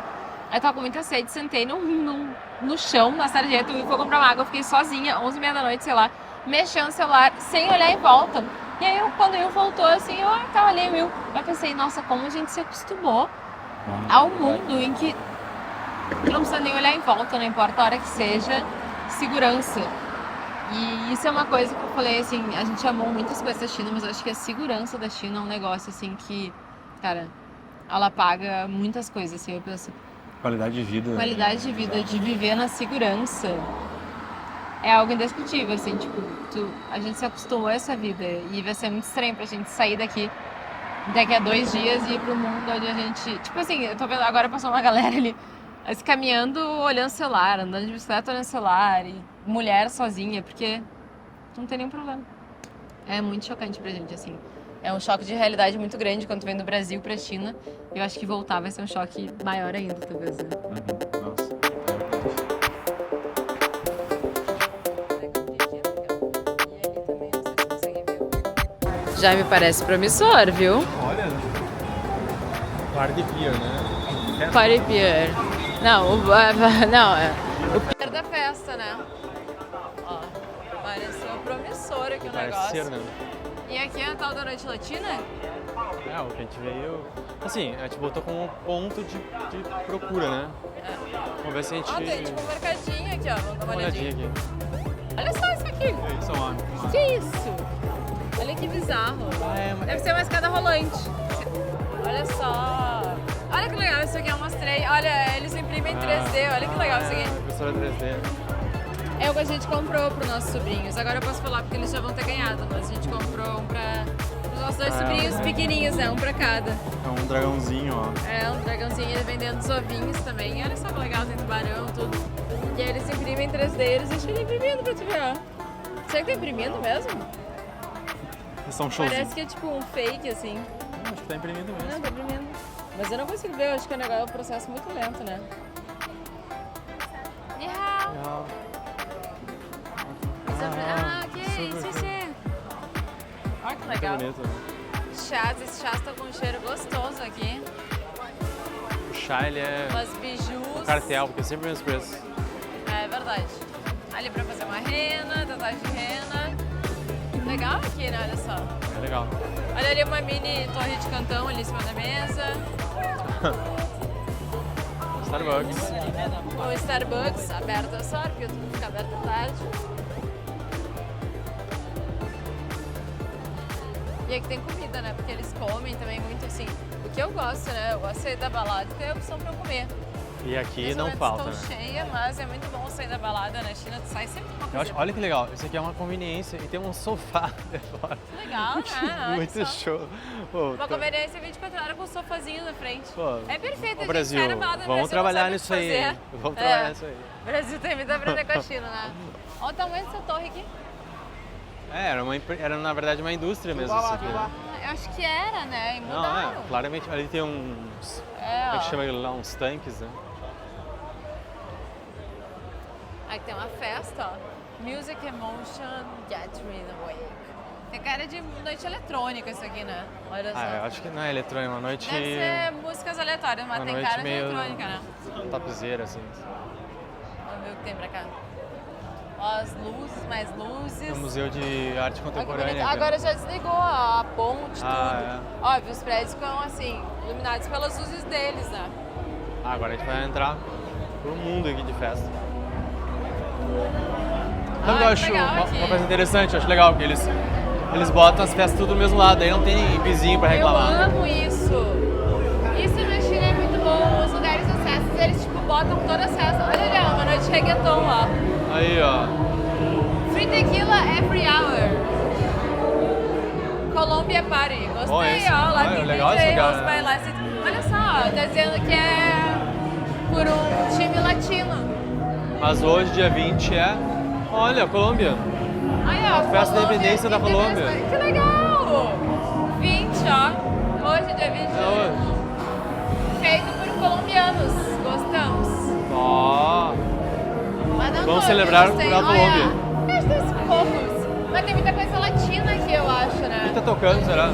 Aí eu tava com muita sede, sentei no chão, na sarjeta, e fui comprar uma água, eu fiquei sozinha, 11h30 da noite, sei lá, mexendo no celular, sem olhar em volta. E aí, quando o Will voltou, assim, eu tava ali, Will. Eu pensei, nossa, como a gente se acostumou ao mundo em que não precisa nem olhar em volta, não importa a hora que seja, segurança. E isso é uma coisa que eu falei, assim, a gente amou muitas coisas da China, mas eu acho que a segurança da China é um negócio, assim, que, cara, ela paga muitas coisas, assim, eu penso. Qualidade de vida. Qualidade de vida, de viver na segurança. É algo indiscutível, assim, tipo, a gente se acostumou a essa vida e vai ser muito estranho pra gente sair daqui a 2 dias e ir pro mundo onde a gente... Tipo assim, eu tô vendo, agora passou uma galera ali, assim, caminhando, olhando o celular, andando de bicicleta, olhando o celular, e mulher sozinha, porque não tem nenhum problema. É muito chocante pra gente, assim. É um choque de realidade muito grande quando tu vem do Brasil pra China. Eu acho que voltar vai ser um choque maior ainda, talvez, né? Nossa. Já me parece promissor, viu? Olha, Party Pier, né? Party Pier. Não, o pier da festa, né? Ó, pareceu promissor aqui o Parece negócio. ser, né? E aqui é a tal da Noite Latina? É, o que a gente veio... Assim, a gente botou como ponto de procura, né? Vamos ver se a gente... Ó, tem tipo um mercadinho aqui, ó. Vamos dar uma olhadinha. aqui. Olha só isso aqui. É isso, ó. Que isso? Olha que bizarro. Deve ser uma escada rolante. Olha só. Olha que legal, isso aqui eu mostrei. Olha, eles imprimem 3D. Olha que legal isso aqui. Impressora 3D. É o que a gente comprou para os nossos sobrinhos. Agora eu posso falar porque eles já vão ter ganhado, mas a gente comprou um para os nossos 2 sobrinhos pequenininhos, né? Um para cada. É um dragãozinho, ó. É, um dragãozinho, ele vendendo os ovinhos também. Olha só que legal, tem tubarão, tudo. E aí eles imprimem 3D, eles deixam ele imprimindo pra tu ver, ó. Será que tá imprimindo mesmo? Isso é um showzinho. Parece que é tipo um fake, assim. Acho que tá imprimindo mesmo. Não, tá imprimindo. Mas eu não consigo ver, eu acho que é um processo muito lento, né? Ni hao. Legal. Ok, xixi. Olha que legal. Muito bonito. Chás, esses chás estão com um cheiro gostoso aqui. O chá, ele é Umas bijus. cartel, porque é sempre o mesmo preço. É verdade. Ali pra fazer uma rena, tatuagem de rena. Legal aqui, né? Olha só. É legal. Olha ali uma mini torre de cantão ali em cima da mesa. Starbucks. O Starbucks aberto a só, porque tudo fica aberto à tarde. E aqui tem comida, né? Porque eles comem também muito assim. O que eu gosto, né? Eu gosto de sair da balada e ter a opção pra eu comer. E aqui não Nesse momento falta, né? estou cheia, mas é muito bom sair da balada na China. Tu sai sempre com uma Eu coisa. acho, olha que legal, isso aqui é uma conveniência e tem um sofá de fora. Legal, né? Olha Muito só. show. Pô, Uma conveniência 24 horas com o sofazinho na frente. Pô, É perfeito, a Ô, gente Brasil, sai na balada no vamos Brasil, não trabalhar sabe o nisso que aí. fazer. Vamos É. trabalhar nisso aí. O Brasil tem muito a aprender com a China, né? Olha o tamanho dessa torre aqui. É, era na verdade uma indústria mesmo. Isso aqui, né? Eu acho que era, né? E Não, mudaram. claramente ali tem uns. Como é que chama aquilo lá? Uns tanques, né? Aqui tem uma festa, ó. Music Emotion Gathering Awake. Tem cara de noite eletrônica isso aqui, né? Olha só. Eu acho que não é eletrônica, uma noite. Deve ser músicas aleatórias, mas uma tem noite cara de meio eletrônica, né? topzera, assim. Vamos ver o que tem pra cá. Ó, as luzes, mais luzes. É um museu de arte Olha que contemporânea. bonito. aqui, né? Agora já desligou ó, a ponte, Ah, tudo. Óbvio, os prédios ficam assim, iluminados pelas luzes deles, né? Agora a gente vai entrar pro mundo aqui de festa. Sabe o que eu que acho legal uma aqui. coisa interessante? Eu acho legal que eles botam as festas tudo do mesmo lado, aí não tem vizinho pra reclamar. Eu amo isso. Isso na China é muito bom. Os lugares das festas, eles tipo botam todas as festas. Olha ali, ó, uma noite de reggaeton, ó. Aí, ó. Free tequila every hour. Colombia Party. Gostei, Bom esse. ó. Lá Olha, tem legal esse DJ, lugar, os né? bailarines. Olha só, ó, tá dizendo que é por um time latino. Mas hoje, dia 20, olha, Colômbia. Aí, ó, Festa da Colômbia, Independência da Colômbia. Que legal! 20, ó. Hoje, dia 20. É hoje. Feito por colombianos. Gostamos. Ó. Mas não Vamos todos, celebrar tem, na Colômbia. Olha, acho que tem poucos. Mas tem muita coisa latina aqui, eu acho, né? Quem tá tocando, será?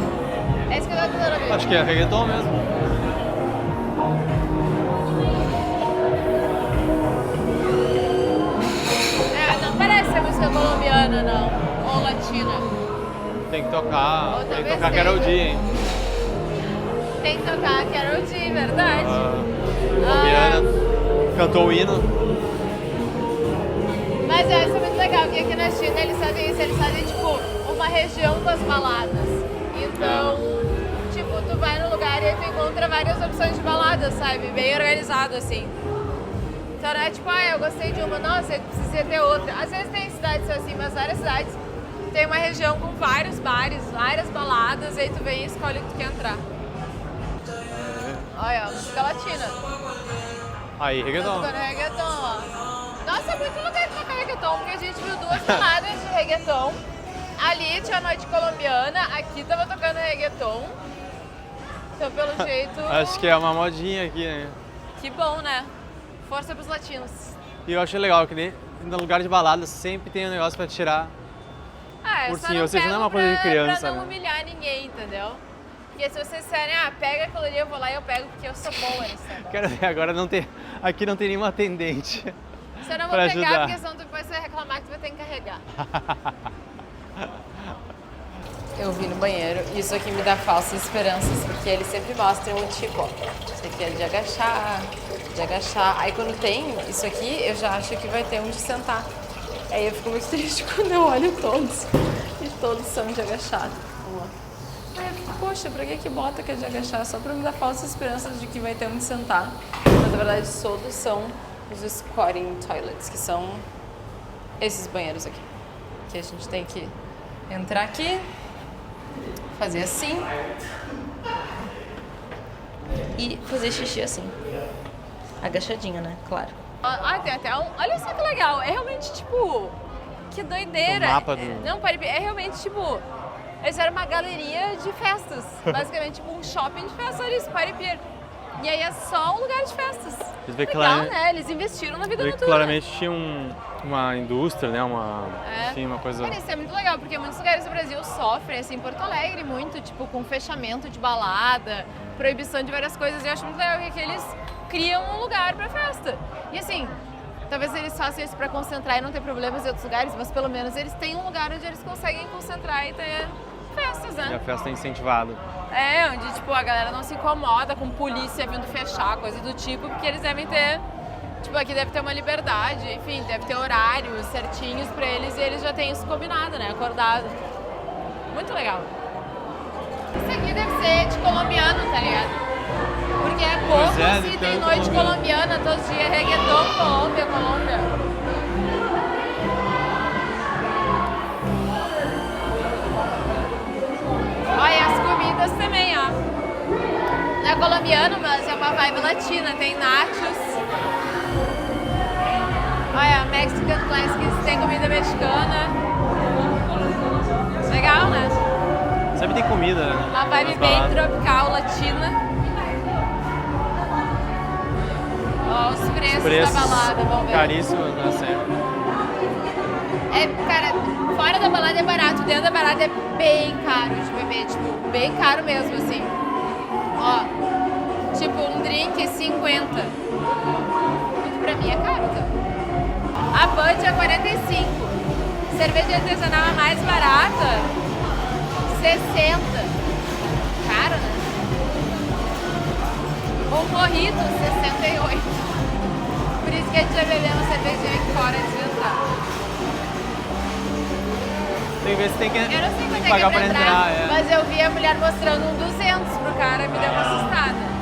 É isso que eu tô tentando ver. Acho que é reggaeton mesmo. Não parece ser música colombiana, não. Ou latina. Tem que tocar. Outra Tem que vez tocar tem. Karol G, hein? Tem que tocar Karol G, verdade. Colombiana. Cantou o hino. Mas eu acho muito legal que aqui na China eles fazem isso, eles fazem tipo uma região das baladas. Então, tipo, tu vai no lugar e aí tu encontra várias opções de baladas, sabe? Bem organizado assim. Então não é tipo, eu gostei de uma, nossa, eu precisa ter outra. Às vezes tem cidades assim, mas várias cidades tem uma região com vários bares, várias baladas, e aí tu vem e escolhe o que tu quer entrar. Olha, música latina. Aí, reggaeton. Tocando reggaeton, ó. Nossa, é muito lugar de tocar reggaeton, porque a gente viu duas baladas de reggaeton. Ali tinha a noite colombiana, aqui tava tocando reggaeton. Então, pelo jeito... Acho que é uma modinha aqui, né? Que bom, né? Força pros latinos. E eu achei legal que no lugar de balada sempre tem um negócio pra tirar. Eu Por só sim, não ou seja, não é uma pego coisa de criança, pra não né? humilhar ninguém, entendeu? Porque se vocês disserem, pega aquilo ali, eu vou lá e eu pego, porque eu sou boa nisso. Né? Quero ver, agora não tem, aqui não tem nenhuma atendente. Se eu não vou pra pegar, ajudar. porque senão depois você vai reclamar que tu vai ter que carregar. Eu vi no banheiro, isso aqui me dá falsas esperanças, porque eles sempre mostram o tipo, ó, isso aqui é de agachar. Aí quando tem isso aqui, eu já acho que vai ter um de sentar. Aí eu fico muito triste quando eu olho todos, e todos são de agachar. Aí eu fico, poxa, pra que bota que é de agachar? Só pra me dar falsas esperanças de que vai ter um de sentar. Mas na verdade todos são os squatting toilets, que são esses banheiros aqui. Que a gente tem que entrar aqui, fazer assim e fazer xixi assim. Agachadinho, né? Claro. Tem até um... Olha só que legal. É realmente, tipo... Que doideira. O mapa do... Não, é realmente, tipo... Eles eram uma galeria de festas. Basicamente, tipo um shopping de festas. Olha isso, Party Pier. E aí é só um lugar de festas. Legal, né? Eles investiram na vida noturna. Claramente tinha uma indústria, né? Enfim, uma coisa... Isso é muito legal, porque muitos lugares do Brasil sofrem, assim, Porto Alegre muito, tipo, com fechamento de balada, proibição de várias coisas. E eu acho muito legal que aqui eles criam um lugar pra festa. E assim, Talvez eles façam isso pra concentrar e não ter problemas em outros lugares, mas pelo menos eles têm um lugar onde eles conseguem concentrar e ter festas, E a né? festa é incentivada. É, onde tipo, a galera não se incomoda com polícia vindo fechar, coisa do tipo, porque eles devem ter, tipo, aqui deve ter uma liberdade, enfim, deve ter horários certinhos pra eles e eles já têm isso combinado, né? Acordado. Muito legal. Isso aqui deve ser de colombiano, tá ligado? Porque é pouco é, se de tem tanto noite colombiano. colombiana todos os dias, reggaeton, Colômbia, Colômbia. Olha, as comidas também, ó. Não é colombiano, mas é uma vibe latina, tem nachos. Olha, Mexican Classics, tem comida mexicana. Legal, né? Sempre tem comida, né? Uma vibe Nas bem baladas. tropical, latina. Ó, os preços da balada, vamos ver. Caríssimos, né? Sempre. É, cara, fora da balada é barato, dentro da balada é bem caro de beber, tipo, bem caro mesmo, assim. Ó, tipo, um drink 50. Tudo pra mim é caro, tá? A Bud é 45. Cerveja artesanal a mais barata, 60. Caro, né? Um morrito, 68. Por isso que a gente vai beber uma cervejinha aqui fora antes de entrar. Tem vezes que tem que, Eu não sei tem quanto que é pagar que é pra pra entrar. É. mas eu vi a mulher mostrando um 200 pro cara, me deu uma assustada.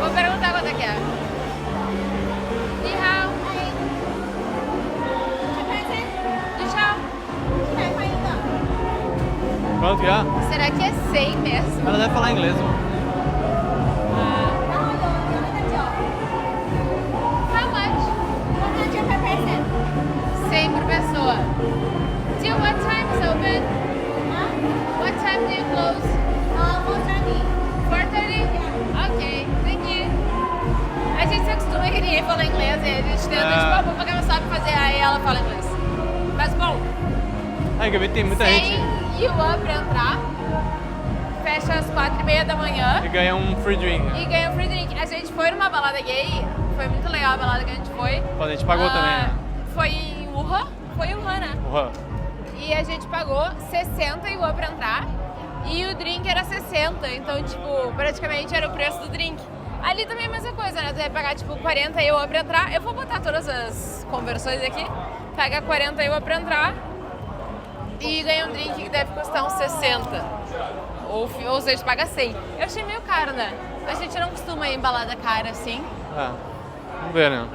Vou perguntar quanto é que é. Ni hao. Ni hao. Quanto que é? Será que é 100 mesmo? Ela deve falar inglês, mano. How much? 100 por pessoa. Do what time is open? What time do you close? 4:30? Ok, thank you. A gente se acostuma que ninguém fala inglês e a gente tenta, tipo, a boca não sabe fazer, aí ela fala inglês. Mas bom, Aí que eu vi que tem muita 100 gente yuan pra entrar, fecha às 4:30 da manhã que ganha um free drink. e ganha um free drink. A gente foi numa balada gay, foi muito legal a balada que a gente foi. Quando a gente pagou também, né? Foi em Wuhan? Foi em Wuhan, né? Uhum. E a gente pagou 60 yuan pra entrar e o drink era 60, então, tipo, praticamente era o preço do drink. Ali também é a mesma coisa, né? Tu vai pagar, tipo, 40 yuan pra entrar. Eu vou botar todas as conversões aqui. Paga 40 yuan pra entrar e ganha um drink que deve custar uns 60. Ou seja, paga 100. Eu achei meio caro, né? A gente não costuma ir em balada cara assim. É. Vamos ver, né?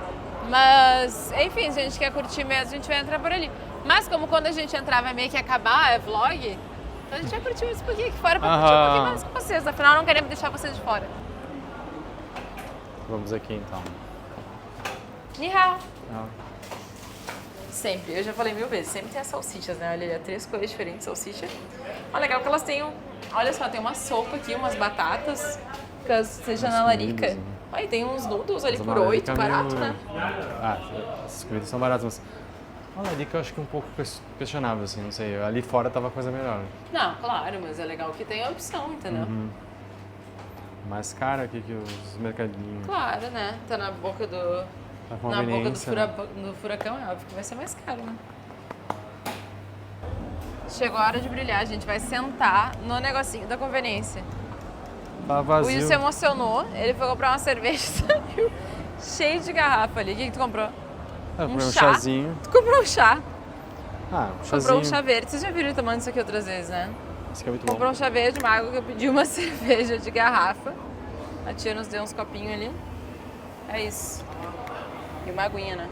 Mas, enfim, se a gente quer curtir mesmo, a gente vai entrar por ali. Mas como quando a gente entrar vai meio que acabar, é vlog, então a gente vai curtir um pouquinho aqui fora pra curtir um pouquinho mais com vocês. Afinal, não queremos deixar vocês de fora. Vamos aqui então. Ni hao. Ah. Sempre, eu já falei 1000 vezes, sempre tem as salsichas, né? Olha, 3 cores diferentes de salsicha. Olha, legal que elas têm, olha só, tem uma sopa aqui, umas batatas, seja na larica. comidas, né? Olha, tem uns noodles ali Mas por a 8, larica é barato, meio- né? Ah, essas comidas são baratas, mas a larica eu acho que é um pouco questionável, assim, não sei. Ali fora tava coisa melhor. Não, claro, mas é legal que tem a opção, entendeu? Mais caro aqui que os mercadinhos. Claro, né? Tá na boca do... A Na boca do, conveniência, né? do furacão, é óbvio que vai ser mais caro, né? Chegou a hora de brilhar, a gente vai sentar no negocinho da conveniência. Tá O vazio. Will se emocionou, ele foi comprar uma cerveja e saiu cheio de garrafa ali. O que tu comprou? Eu comprei um chá? chazinho. Tu comprou um chá. Ah, um chazinho. Comprou um chá verde. Vocês já viram ele tomando isso aqui outras vezes, né? Esse aqui é muito Comprou bom. um chá verde, mago, que eu pedi uma cerveja de garrafa. A tia nos deu uns copinhos ali. É isso. E uma aguinha, né?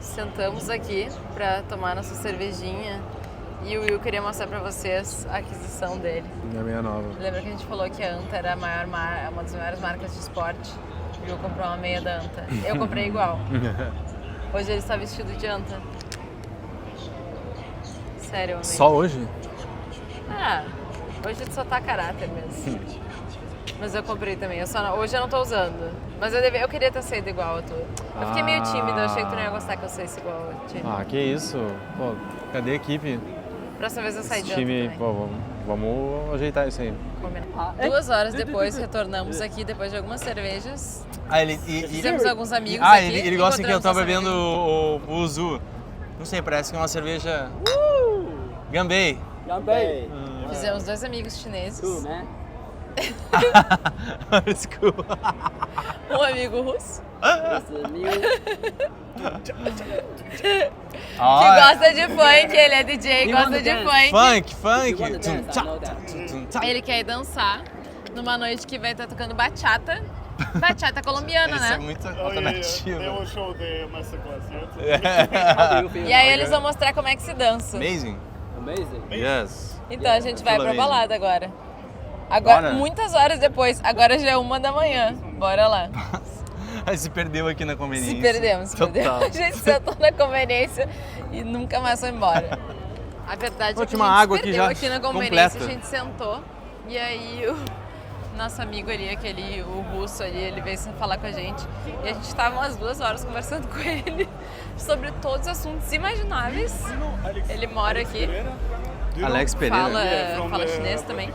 Sentamos aqui pra tomar nossa cervejinha. E o Will queria mostrar pra vocês a aquisição dele. É meia nova. Lembra que a gente falou que a Anta era uma das maiores marcas de esporte? O Will comprou uma meia da Anta. Eu comprei igual. Hoje ele está vestido de Anta. Sério, amei. Só hoje? Ah, hoje só tá caráter mesmo. Mas eu comprei também. Hoje eu não tô usando. Mas eu queria ter saído igual a tu. Eu fiquei meio tímida, eu achei que tu não ia gostar que eu saísse igual a ti. Ah, que isso? Pô, cadê a equipe? Próxima vez eu saio Esse de Anta time, também. pô, vamos. Vamos ajeitar isso aí. 2 horas depois, retornamos aqui depois de algumas cervejas. Fizemos alguns amigos aqui. Ele gosta que eu tô encontramos bebendo nosso o Uzu. Não sei, parece que é uma cerveja... Gambei. Gambei. amigo. Fizemos 2 amigos chineses. né? Desculpa. Um amigo russo. Que gosta de funk, ele é DJ, gosta de funk. Funk. Ele quer ir dançar numa noite que vai estar tocando bachata. Bachata colombiana, Isso é né? muito Tem alternativo. um show de Masterclass, certo? E aí eles vão mostrar como é que se dança. Amazing. Amazing. Yes. Então a gente vai pra Amazing. balada agora. Agora, Bora. muitas horas depois. Agora já é 1 da manhã. Bora lá. Aí se perdeu aqui na conveniência. Se perdemos, se perdemos. Total. A gente sentou na conveniência e nunca mais foi embora. A verdade é que Tinha uma a gente água se aqui perdeu já aqui na conveniência, completa. a gente sentou e aí o nosso amigo ali, o russo ali, ele veio falar com a gente e a gente estava umas 2 horas conversando com ele sobre todos os assuntos imagináveis. Ele mora aqui, Alex Pereira. fala chinês também.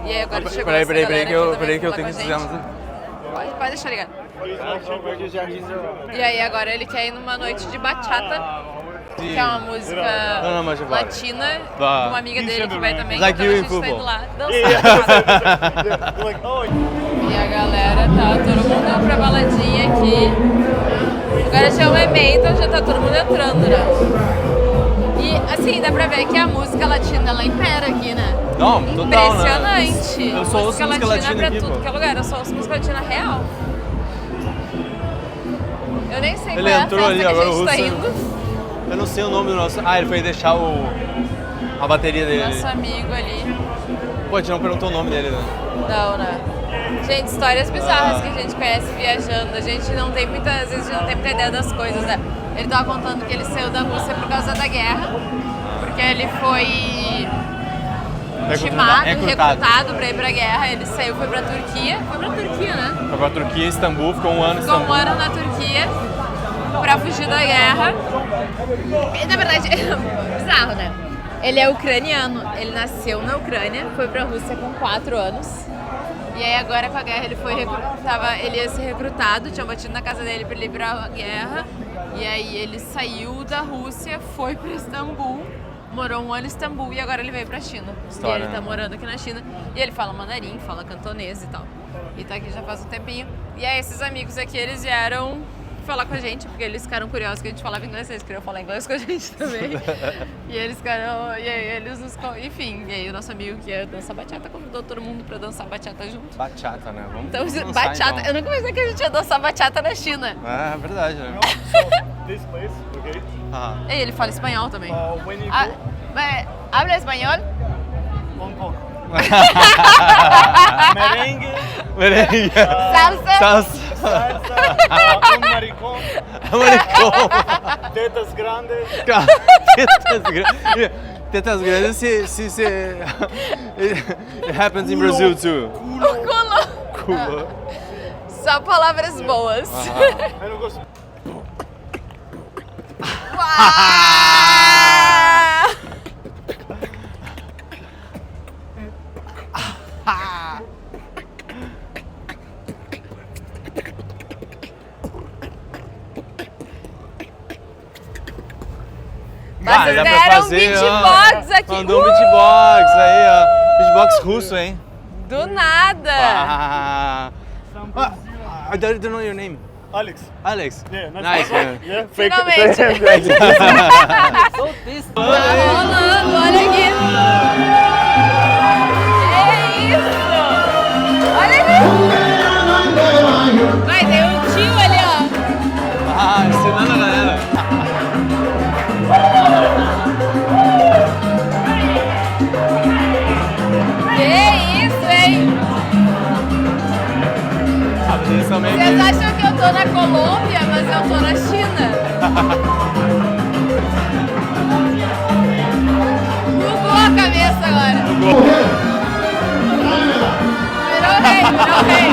E aí agora chegou Peraí essa galera que aqui eu também tenho pra que falar com a desligar. gente. Pode deixar ligado. E aí agora ele quer ir numa noite de bachata, que é uma música Não, mas vai. latina, Vai. de uma amiga dele que vai também, Like então you a in gente tá football. indo lá dançar. Like, oh, E a galera tá todo mundo pra baladinha aqui. Agora já é 1h30, então já tá todo mundo entrando, né? E assim, dá pra ver que a música latina ela impera aqui, né? Não, total, né? Impressionante. Eu só ouço música latina pra aqui, tudo pô. que é lugar, eu só ouço música latina real. Eu nem sei Ele qual é a entrou festa ali, que agora a o gente tá russo- indo. Eu não sei o nome do nosso... Ah, ele foi deixar a bateria dele. Nosso amigo ali. Pô, a gente não perguntou o nome dele, né? Não, né? Gente, histórias bizarras que a gente conhece viajando. A gente não tem muita, às vezes a gente não tem muita ideia das coisas, né? Ele tava contando que ele saiu da Rússia por causa da guerra, porque ele foi recrutado pra ir pra guerra. Ele saiu, foi pra Turquia. Foi pra Turquia, né? Foi pra Turquia, Istambul, ficou um ano em Ficou um Istambul. ano na Turquia pra fugir da guerra. E, na verdade, é bizarro, né? Ele é ucraniano, ele nasceu na Ucrânia, foi pra Rússia com 4 anos. E aí agora com a guerra ele ele ia ser recrutado, tinham batido na casa dele pra ele ir pra guerra. E aí ele saiu da Rússia, foi pra Istambul, morou 1 ano em Istambul e agora ele veio pra China. História, E ele tá né? morando aqui na China. E ele fala mandarim, fala cantonês e tal. E tá aqui já faz um tempinho. E aí esses amigos aqui, eles vieram falar com a gente, porque eles ficaram curiosos que a gente falava inglês, eles queriam falar inglês com a gente também. E eles ficaram, e aí eles nos, enfim, e aí o nosso amigo que ia dançar bachata convidou todo mundo pra dançar bachata junto. Bachata, né? Vamos Então, dançar, bachata, então. eu nunca pensei que a gente ia dançar bachata na China. É verdade, né? so this place, okay? Ah. E ele fala espanhol também. When you Ah, go habla espanhol? Hong Kong, merengue, Merengue. Salsa? Salsa. salsa, un maricón, Maricón. tetas grandes. Tetas grandes. Tetas grandes se it happens in Brazil too. O culo. Culo. Só palavras boas. Eu não gosto. Uau! Vocês dá pra deram um fazer, beatbox ó. aqui. Mandou um beatbox aí, ó. Beatbox russo, hein? Do nada. I don't know your name. Alex. Alex. Yeah, Nice, man. Yeah, fake. Finalmente. So this Tá rolando, olha aqui. Que isso? Olha aqui. Vai, tem um tio ali, ó. Ah, ensinando a galera. Que isso, hein? Ah, mas eles são meio Vocês que... acham que eu tô na Colômbia, mas eu tô na China? Bugou a cabeça agora. Virou rei, virou rei.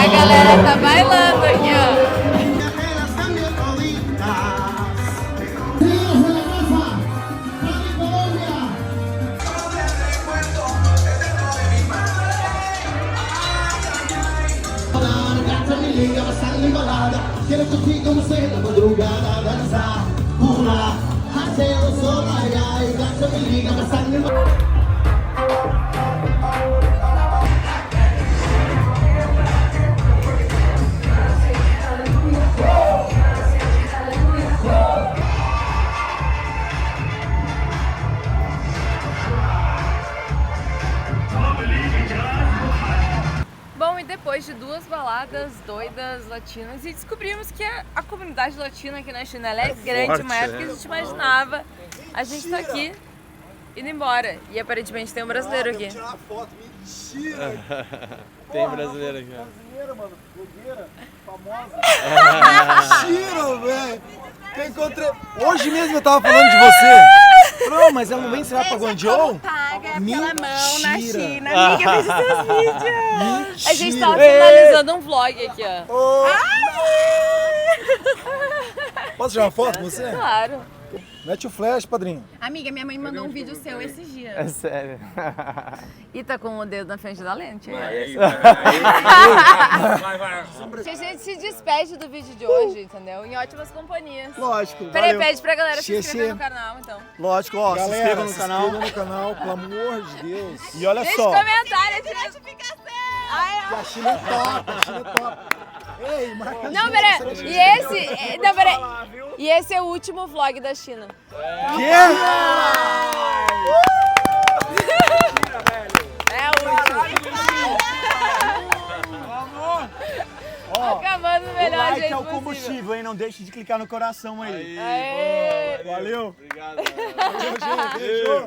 A galera tá bailando aqui, ó. Quero curtir como sempre, madrugada, dançar, pular, até o sol raiar e gato me liga, passar no... Bom, e depois de 2 baladas doidas latinas, e descobrimos que a comunidade latina aqui na China ela é grande, forte, mais do que né? a gente imaginava. A gente tá aqui indo embora. E aparentemente tem um brasileiro aqui. Tirar uma foto, mentira! Tem brasileiro aqui, ó. Brasileira, mano, blogueira, famosa. Mentira, velho! Que eu encontrei. Hoje mesmo eu tava falando de você. Não, mas ela não vem ensinar pra Guangzhou? Paga Mentira. pela mão na China. Amiga, veja seus vídeos. Mentira. A gente tava finalizando um vlog aqui, ó. Ô, posso tirar uma foto com você? Claro. Mete o flash, padrinho. Amiga, minha mãe mandou um vídeo seu esses dias. É sério. E tá com o dedo na frente da lente. A gente se despede do vídeo de hoje, entendeu? Em ótimas companhias. Lógico. Peraí, valeu. pede pra galera se Xê, inscrever xê. no canal, então. Lógico, ó, Galera, se inscreva no se canal. inscreva no canal, pelo amor de Deus. E olha Deixa só, comentário de notificação. Ai, ó. A China é top, a China é top. Ei, marca a Não, gente, pera. será que- E esse. Não, pera. E esse é o último vlog da China. É o último. Acabando o o melhor like jeito é o possível. combustível, hein? Não deixe de clicar no coração aí. Aê. Valeu. Obrigado. Valeu, gente. Beijo.